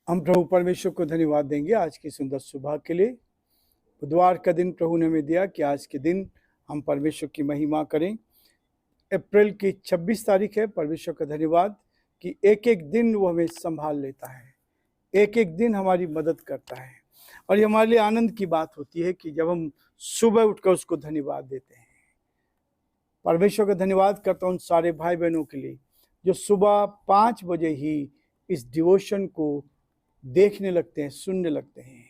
हम प्रभु परमेश्वर को धन्यवाद देंगे आज की सुंदर सुबह के लिए। बुधवार का दिन प्रभु ने हमें दिया कि आज के दिन हम परमेश्वर की महिमा करें। अप्रैल की 26 तारीख है। परमेश्वर का धन्यवाद कि एक एक दिन वो हमें संभाल लेता है, एक एक दिन हमारी मदद करता है। और ये हमारे लिए आनंद की बात होती है कि जब हम सुबह उठकर उसको धन्यवाद देते हैं। परमेश्वर का धन्यवाद करता हूँ उन सारे भाई बहनों के लिए जो सुबह 5 बजे ही इस डिवोशन को देखने लगते हैं, सुनने लगते हैं।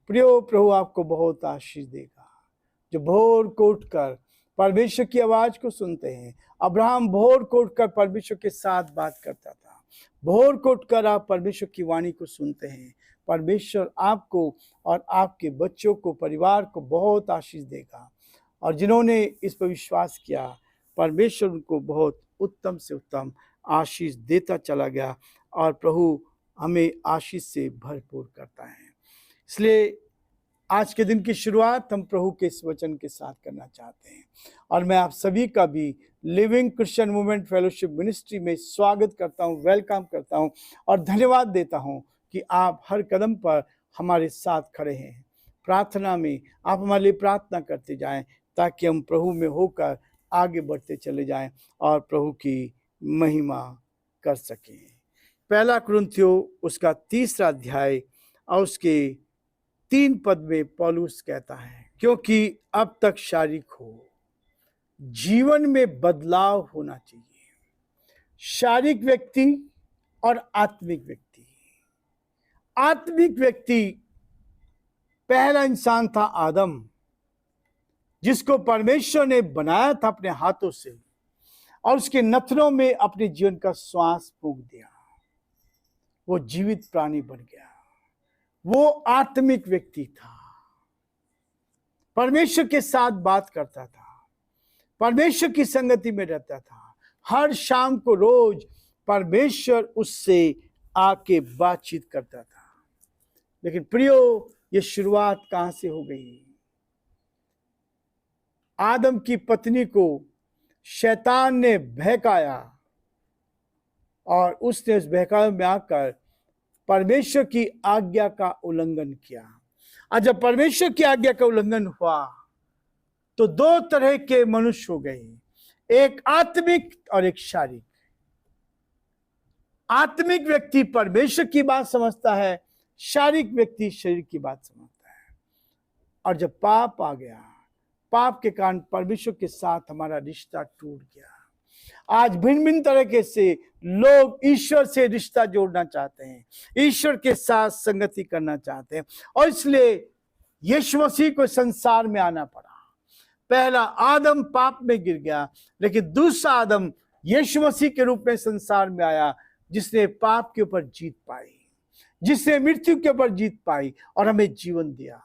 प्रियो, प्रभु आपको बहुत आशीष देगा। जो भोर को उठकर परमेश्वर की आवाज को सुनते हैं। अब्राहम भोर को उठकर परमेश्वर के साथ बात करता था। भोर को उठकर आप परमेश्वर की वाणी को सुनते हैं। परमेश्वर आपको और आपके बच्चों को, परिवार को बहुत आशीष देगा। और जिन्होंने इस पर विश्वास किया, परमेश्वर उनको बहुत उत्तम से उत्तम आशीष देता चला गया और प्रभु हमें आशीष से भरपूर करता है। इसलिए आज के दिन की शुरुआत हम प्रभु के इस वचन के साथ करना चाहते हैं। और मैं आप सभी का भी living Christian movement fellowship ministry में स्वागत करता हूं, वेलकम करता हूं और धन्यवाद देता हूं कि आप हर कदम पर हमारे साथ खड़े हैं। प्रार्थना में आप हमारे लिए प्रार्थना करते जाएं ताकि हम प्रभु में होकर आगे बढ़ते चले जाएं और प्रभु की महिमा कर सकें। पहला कुरिन्थियों उसका 3 अध्याय और उसके 3 पद में पौलुस कहता है, क्योंकि अब तक शारीरिक हो, जीवन में बदलाव होना चाहिए। शारीरिक व्यक्ति और आत्मिक व्यक्ति। आत्मिक व्यक्ति पहला इंसान था आदम, जिसको परमेश्वर ने बनाया था अपने हाथों से और उसके नथनों में अपने जीवन का श्वास फूंक दिया। वो जीवित प्राणी बन गया। वो आत्मिक व्यक्ति था। परमेश्वर के साथ बात करता था, परमेश्वर की संगति में रहता था। हर शाम को रोज परमेश्वर उससे आके बातचीत करता था। लेकिन प्रियो, ये शुरुआत कहां से हो गई? आदम की पत्नी को शैतान ने बहकाया और उसने उस बहकावे में आकर परमेश्वर की आज्ञा का उल्लंघन किया। और जब परमेश्वर की आज्ञा का उल्लंघन हुआ तो 2 तरह के मनुष्य हो गए, एक आत्मिक और एक शारीरिक। आत्मिक व्यक्ति परमेश्वर की बात समझता है, शारीरिक व्यक्ति शरीर की बात समझता है। और जब पाप आ गया, पाप के कारण परमेश्वर के साथ हमारा रिश्ता टूट गया। आज भिन्न भिन्न तरीके से लोग ईश्वर से रिश्ता जोड़ना चाहते हैं, ईश्वर के साथ संगति करना चाहते हैं और इसलिए यीशु मसीह को संसार में आना पड़ा। पहला आदम पाप में गिर गया, लेकिन दूसरा आदम यीशु मसीह के रूप में संसार में आया, जिसने पाप के ऊपर जीत पाई, जिसने मृत्यु के ऊपर जीत पाई और हमें जीवन दिया।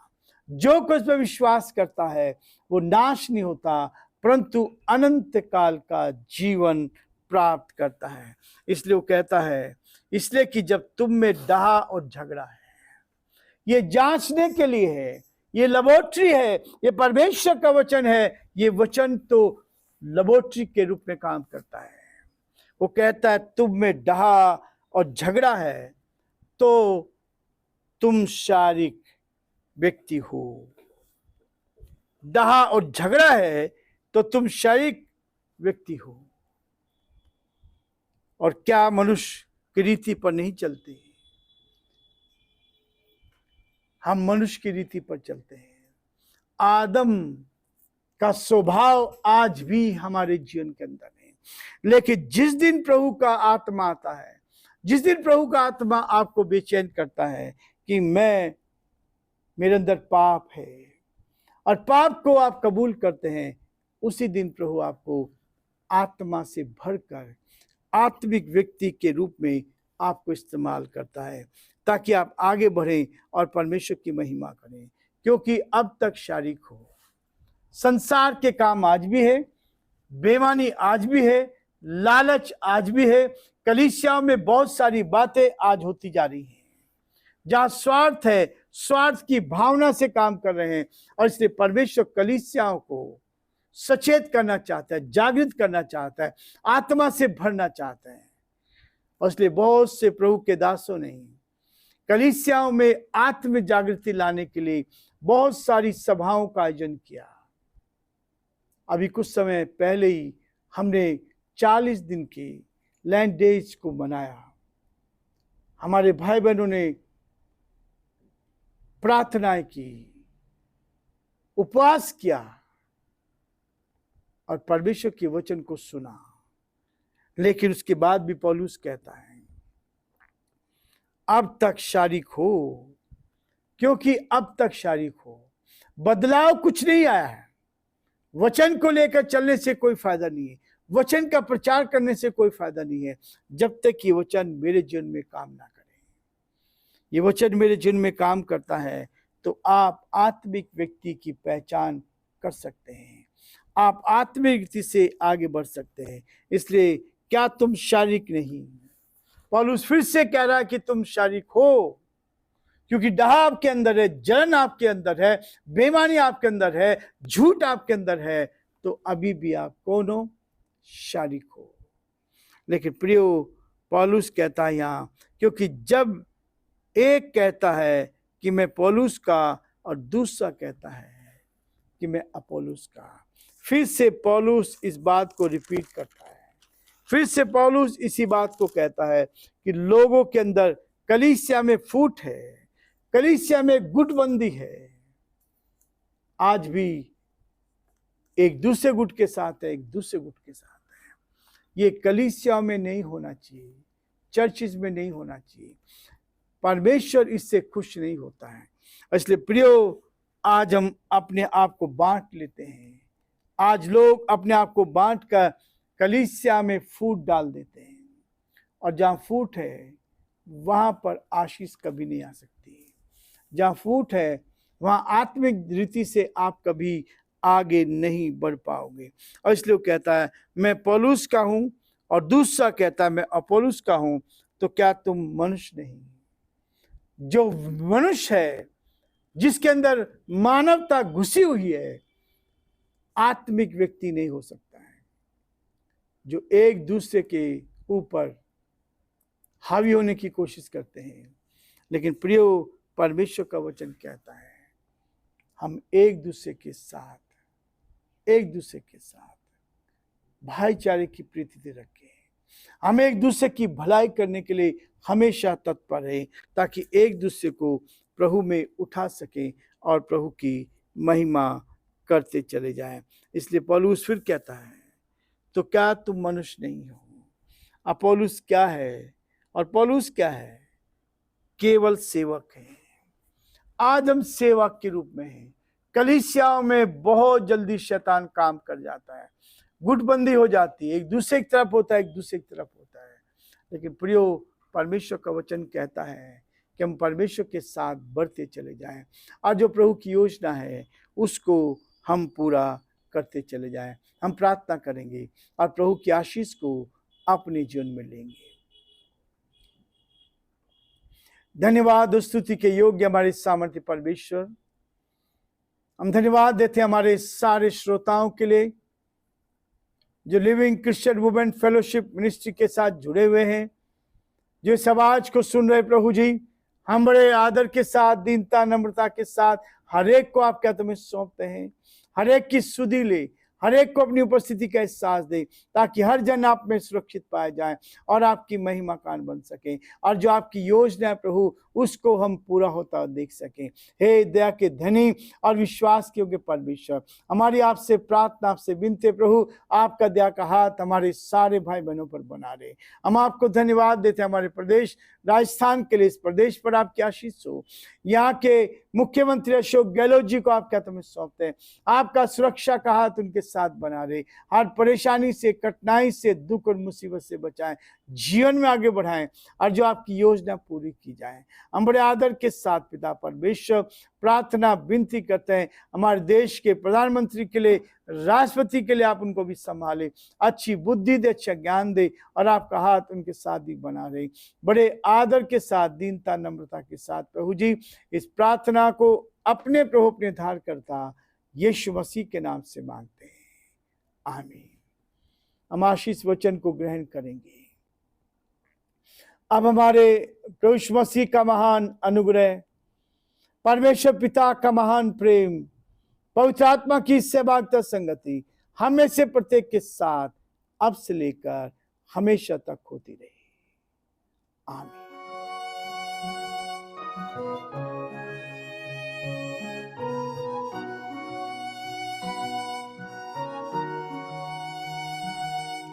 जो कुछ पर विश्वास करता है वो नाश नहीं होता, परंतु अनंत काल का जीवन प्राप्त करता है। इसलिए वो कहता है, इसलिए कि जब तुम में डहा और झगड़ा है, ये जांचने के लिए है, ये लेबोरेटरी है, ये परमेश्वर का वचन है। ये वचन तो लेबोरेटरी के रूप में काम करता है। वो कहता है तुम में डहा और झगड़ा है तो तुम शारीरिक व्यक्ति हो। डहा और झगड़ा है तो तुम शारीरिक व्यक्ति हो। और क्या मनुष्य की रीति पर नहीं चलते? हम मनुष्य की रीति पर चलते हैं। आदम का स्वभाव आज भी हमारे जीवन के अंदर है। लेकिन जिस दिन प्रभु का आत्मा आता है, जिस दिन प्रभु का आत्मा आपको बेचैन करता है कि मेरे अंदर पाप है और पाप को आप कबूल करते हैं, उसी दिन प्रभु आपको आत्मा से भरकर आत्मिक व्यक्ति के रूप में आपको इस्तेमाल करता है ताकि आप आगे बढ़ें और परमेश्वर की महिमा करें। क्योंकि अब तक शारीरिक हो, संसार के काम आज भी है, बेईमानी आज भी है, लालच आज भी है। कलीसियाओं में बहुत सारी बातें आज होती जा रही हैं जहां स्वार्थ है, स्वार्थ की भावना से काम कर रहे हैं। और इसलिए परमेश्वर कलीसियाओं को सचेत करना चाहता है, जागृत करना चाहता है, आत्मा से भरना चाहता है। और इसलिए बहुत से प्रभु के दासों ने कलीसियाओं में आत्म जागृति लाने के लिए बहुत सारी सभाओं का आयोजन किया। अभी कुछ समय पहले ही हमने 40 दिन के लैंड डेज को मनाया। हमारे भाई बहनों ने प्रार्थनाएं की, उपवास किया और परमेश्वर के वचन को सुना। लेकिन उसके बाद भी पौलुस कहता है अब तक शारीक हो, क्योंकि अब तक शारीक हो, बदलाव कुछ नहीं आया है। वचन को लेकर चलने से कोई फायदा नहीं है, वचन का प्रचार करने से कोई फायदा नहीं है जब तक ये वचन मेरे जीवन में काम ना करे। ये वचन मेरे जीवन में काम करता है तो आप आत्मिक व्यक्ति की पहचान कर सकते हैं, आप आत्मिक व्यक्ति से आगे बढ़ सकते हैं। इसलिए क्या तुम शारीरिक नहीं? पौलुस फिर से कह रहा है कि तुम शारीरिक हो, क्योंकि डाह आपके अंदर है, जलन आपके अंदर है, बेईमानी आपके अंदर है, झूठ आपके अंदर है, तो अभी भी आप कौन हो? शारीरिक हो। लेकिन प्रियो, पौलुस कहता है यहाँ, क्योंकि जब एक कहता है कि मैं पौलुस का और दूसरा कहता है कि मैं अपोलोस का, फिर से पौलुस इस बात को रिपीट करता है, फिर से पौलुस इसी बात को कहता है कि लोगों के अंदर कलीसिया में फूट है, कलीसिया में गुटबंदी है। आज भी एक दूसरे गुट के साथ है, एक दूसरे गुट के साथ है। ये कलीसिया में नहीं होना चाहिए, चर्चिज में नहीं होना चाहिए। परमेश्वर इससे खुश नहीं होता है। इसलिए प्रियो, आज हम अपने आप को बांट लेते हैं। आज लोग अपने आप को बांट कर कलीसिया में फूट डाल देते हैं, और जहाँ फूट है वहाँ पर आशीष कभी नहीं आ सकती। जहाँ फूट है वहाँ आत्मिक रीति से आप कभी आगे नहीं बढ़ पाओगे। और इसलिए वो कहता है मैं पौलुस का हूँ, और दूसरा कहता है मैं अपोलोस का हूँ। तो क्या तुम मनुष्य नहीं? जो मनुष्य है, जिसके अंदर मानवता घुसी हुई है, आत्मिक व्यक्ति नहीं हो सकता है, जो एक दूसरे के ऊपर हावी होने की कोशिश करते हैं। लेकिन प्रियो, परमेश्वर का वचन कहता है हम एक दूसरे के साथ भाईचारे की प्रीति रखें। हम एक दूसरे की भलाई करने के लिए हमेशा तत्पर रहें, ताकि एक दूसरे को प्रभु में उठा सकें और प्रभु की महिमा करते चले जाएं। इसलिए पौलुस फिर कहता है तो क्या तुम मनुष्य नहीं हो? अपोलोस क्या है और पौलुस क्या है? केवल सेवक है। आज हम सेवक के रूप में हैं। कलीसियाओं में बहुत जल्दी शैतान काम कर जाता है, गुटबंदी हो जाती है, एक दूसरे की तरफ होता है, एक दूसरे की तरफ होता है। लेकिन प्रियो, परमेश्वर का वचन कहता है कि हम परमेश्वर के साथ बढ़ते चले जाएं, और जो प्रभु की योजना है उसको हम पूरा करते चले जाएं। हम प्रार्थना करेंगे और प्रभु की आशीष को अपने जीवन में लेंगे। धन्यवाद, स्तुति के योग्य हमारे सामर्थ्य परमेश्वर, हम धन्यवाद देते हैं हमारे सारे श्रोताओं के लिए जो living Christian women fellowship ministry के साथ जुड़े हुए हैं, जो इस आवाज को सुन रहे। प्रभु जी, हम बड़े आदर के साथ, दीनता, नम्रता के साथ हर एक को आपके हाथों में सौंपते हैं। हर एक की सुधि ले, हर एक को अपनी उपस्थिति का एहसास दे, ताकि हर जन आप में सुरक्षित पाए जाए और आपकी महिमा कान बन सके, और जो आपकी योजना है प्रभु उसको हम पूरा होता देख सकें। हे दया के धनी और विश्वास के योग्य परमेश्वर, हमारी आपसे प्रार्थना, आपसे विनती प्रभु, आपका दया का हाथ हमारे सारे भाई बहनों पर बना रहे। हम आपको धन्यवाद देते हैं हमारे प्रदेश राजस्थान के लिए। इस प्रदेश पर आपकी आशीष हो। यहाँ के मुख्यमंत्री अशोक गहलोत जी को आपके हाथों में सौंपते हैं। आपका सुरक्षा का हाथ उनके साथ बना रहे, हर परेशानी से, कठिनाई से, दुख और मुसीबत से बचाएं, जीवन में आगे बढ़ाएं, और जो आपकी योजना पूरी की जाए। हम बड़े आदर के साथ पिता परमेश्वर प्रार्थना विनती करते हैं हमारे देश के प्रधानमंत्री के लिए, राष्ट्रपति के लिए, आप उनको भी संभाले, अच्छी बुद्धि दे, अच्छा ज्ञान दे, और आपका हाथ उनके साथ भी बना रहे। बड़े आदर के साथ, दीनता, नम्रता के साथ प्रभु जी इस प्रार्थना को अपने प्रभु, अपने धार करता यीशु मसीह के नाम से मांगते हैं, आमीन। हम आशीष वचन को ग्रहण करेंगे। अब हमारे प्रभु यीशु मसीह का महान अनुग्रह, परमेश्वर पिता का महान प्रेम, पवित्र आत्मा की सेवागता संगति हमें से प्रत्येक के साथ अब से लेकर हमेशा तक होती रहे। आमीन।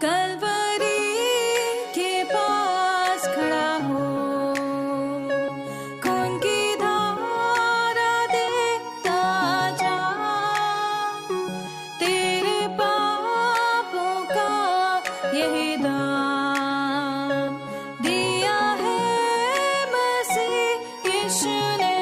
कलवरी के पास खड़ा हो, खून की धारा देखता जा, तेरे पापों का यही दाम दिया है मसीह यीशु ने।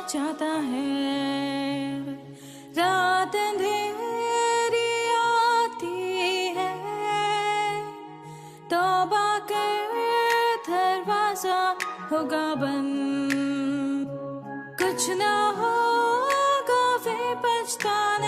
चाहता है, रात अंधेरी आती है, तौबा कर दरवाजा होगा बंद, कुछ ना होगा वे पछताने